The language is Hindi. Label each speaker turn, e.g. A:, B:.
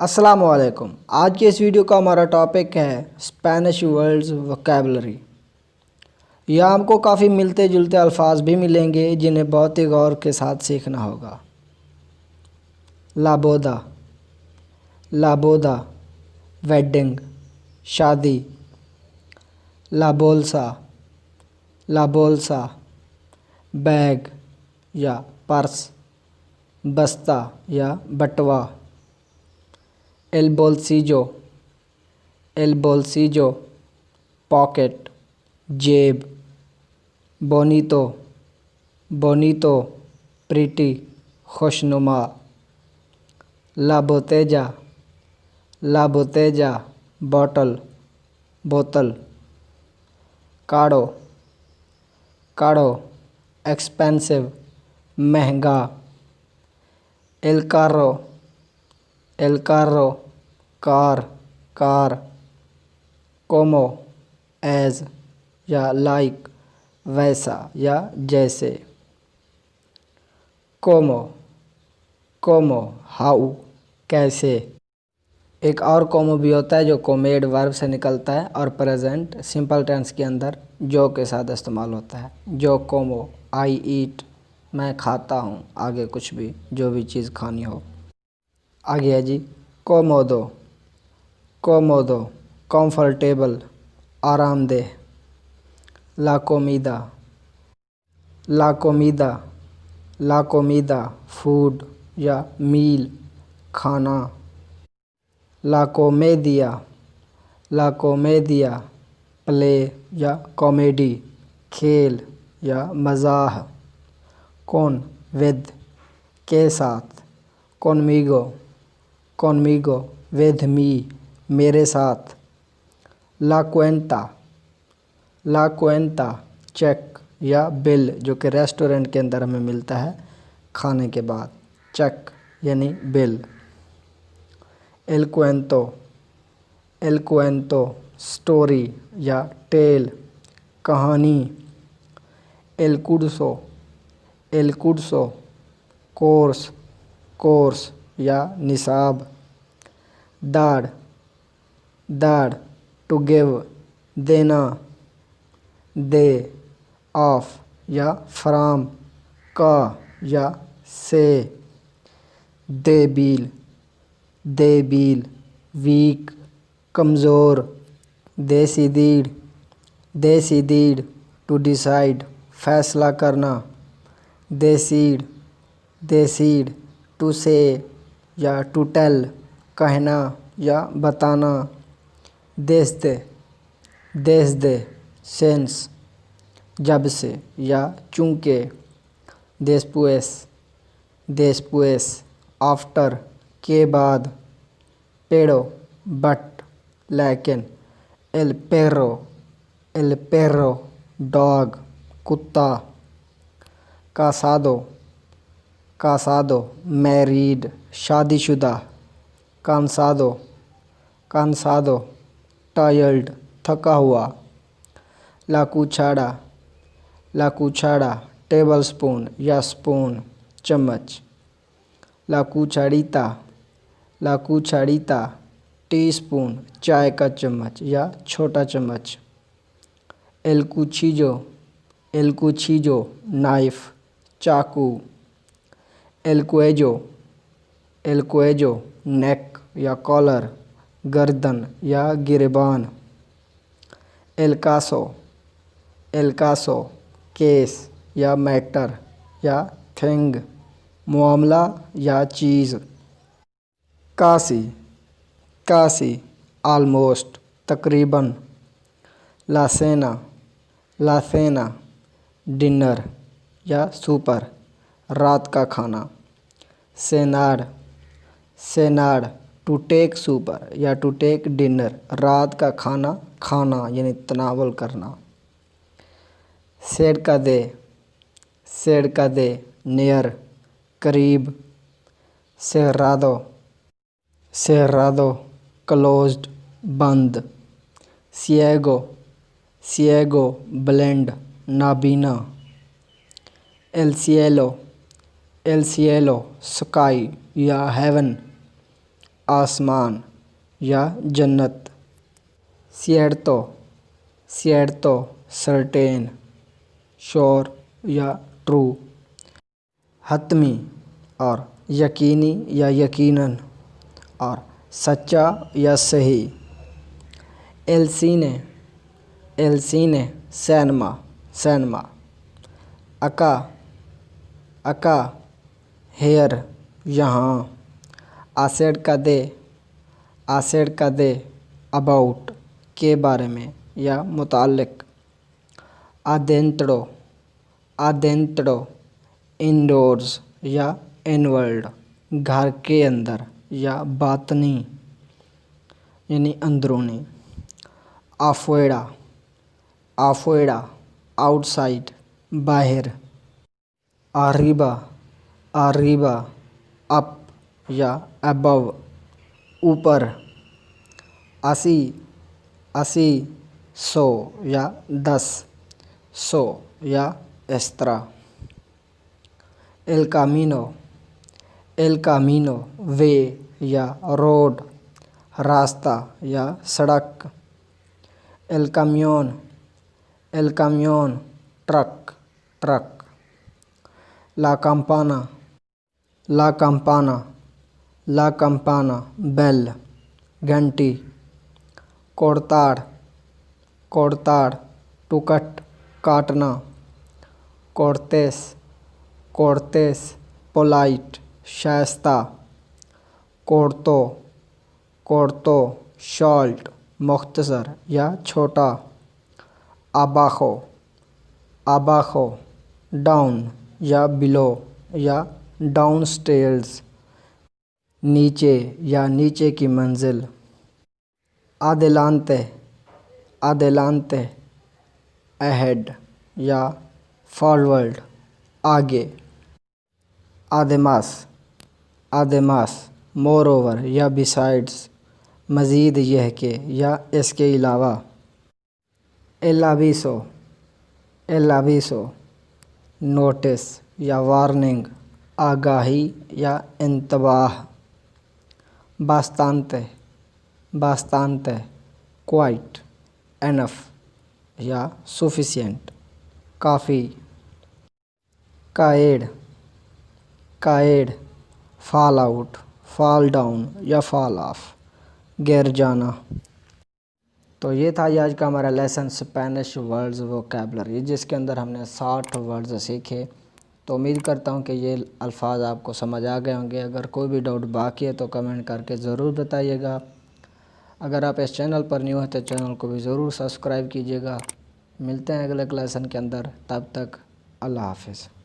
A: अस्सलाम वालेकुम। आज के इस वीडियो का हमारा टॉपिक है स्पेनिश वर्ड्स वोकैबुलरी। यहाँ हमको काफ़ी मिलते जुलते अल्फाज भी मिलेंगे जिन्हें बहुत ही गौर के साथ सीखना होगा। लाबोदा, लाबोदा वेडिंग, शादी। लाबोल्सा, लाबोल्सा बैग या पर्स, बस्ता या बटवा। एल बोल्सिजो, एल बोल्सिजो पॉकेट, जेब। बोनीतो, बोनीतो प्रीटी, खुशनुमा। ला बोतेजा, ला बोतेजा बॉटल, बोतल। काड़ो, काड़ो एक्सपेंसिव, महंगा। एल कार्रो, एल कार्रो कार, कार। कोमो एज या लाइक, वैसा या जैसे। कोमो, कोमो हाउ, कैसे। एक और कोमो भी होता है जो कोमेड वर्ब से निकलता है और प्रेजेंट सिंपल टेंस के अंदर जो के साथ इस्तेमाल होता है। जो कोमो, आई ईट, मैं खाता हूँ, आगे कुछ भी जो भी चीज़ खानी हो। आगे है जी कोमोदो, कोमोदो कंफर्टेबल, आरामदेह। ला कोमीदा, ला कोमीदा, ला कोमीदा फूड या मील, खाना। ला कोमेदिया, ला कोमेदिया प्ले या कॉमेडी, खेल या मज़ाह। कौन विद, के साथ। कॉनमीगो, कॉनमीगो विद मी, मेरे साथ। ला क्वेंता, ला क्वेंता चेक या बिल जो कि रेस्टोरेंट के अंदर हमें मिलता है खाने के बाद, चेक यानी बिल। एल क्वेंतो, एल क्वेंतो स्टोरी या टेल, कहानी। एल कुर्सो, एल कुर्सो कोर्स, कोर्स या निसाब। दाड़, दाड़ टू गिव, देना, दे। ऑफ या फ्राम, का या से। देबील, देबील वीक, कमज़ोर। देसीदीड, देसीदीड टू डिसाइड, फैसला करना। देसीड, देसीड टू से या टू टेल, कहना या बताना। देश दे, देश दे सेंस, जब से या चूँकि। देस्पुएस, देस्पुएस आफ्टर, के बाद। पेड़ो बट, लेकिन। एल पेर्रो, एल पेर्रो डॉग, कुत्ता। कासादो, कासादो मैरीड, शादीशुदा। कांसादो, कांसादो टायर्ड, थका हुआ। ला कुछाड़ा, ला कुछाड़ा टेबल स्पून या स्पून, चम्मच। ला कुछाड़ीता, ला कुछाड़ीता टी स्पून, चाय का चम्मच या छोटा चम्मच। एल कुछीजो, एल कुछीजो नाइफ, चाकू। एल क्वेजो, एल क्वेजो नेक या कॉलर, गर्दन या गिरेबान। एल कासो, एल कासो केस या मैटर या थिंग, मामला या चीज़। कासी, कासी आलमोस्ट, तकरीबन। लासेना, लासेना डिनर या सुपर, रात का खाना। सेनाड, सेनाड टू टेक सुपर या टू टेक डिनर, रात का खाना खाना यानी तनावल करना। सेड का दे, सेड का दे नियर, करीब। सेहरादो, सेहरादो क्लोज्ड, बंद। सिएगो, सिएगो ब्लेंड, नाबीना। एल सिएलो, एल सिएलो स्काई या हेवन, आसमान या जन्नत। सिएर्तो सिएर्तो सर्टेन श्योर या ट्रू। हतमी और यकीनी या यकीनन और सच्चा या सही। एल्सीने एल्सीने सैनमा सैनमा। अका अका हेयर यहाँ। आसेड का दे अबाउट के बारे में या मुताल्लिक। आदेंतड़ो आदेंतड़ो इंडोर्स या इनवर्ड घर के अंदर या बातनी यानी अंदरूनी। आफोएडा आफोएडा आउटसाइड बाहर। आरिबा आरिबा अप या अबव ऊपर। असी असी 100 या 10 100 या इस तरह। एल कामिनो वे या रोड रास्ता या सड़क। एल कामियोन ट्रक ट्रक। ला काम्पाना बेल घंटी। कोड़ताड़ टू कट काटना। कोर्तेस पोलाइट शाइस्ता। कोर्तो शॉर्ट मुख्तसर या छोटा। आबाखो डाउन या बिलो या डाउन स्टेयर्स नीचे या नीचे की मंजिल। आदेलांते अहेड या फॉरवर्ड आगे। आदेमास मोरओवर या बिसाइड्स मज़ीद यह के या इसके अलावा। एलाविसो नोटिस या वार्निंग आगाही या इंतबाह। बास्तानते क्वाइट एनफ या सफिशिएंट काफ़ी। काएड फॉल आउट फॉल डाउन या फॉल ऑफ गिर जाना। तो ये था आज का हमारा लेसन स्पेनिश वर्ड्स वोकैबुलरी, जिसके अंदर हमने 60 वर्ड्स सीखे। तो उम्मीद करता हूँ कि ये अल्फाज आपको समझ आ गए होंगे। अगर कोई भी डाउट बाकी है तो कमेंट करके ज़रूर बताइएगा। अगर आप इस चैनल पर न्यू हैं तो चैनल को भी ज़रूर सब्सक्राइब कीजिएगा। मिलते हैं अगले लेसन के अंदर, तब तक अल्लाह हाफिज़।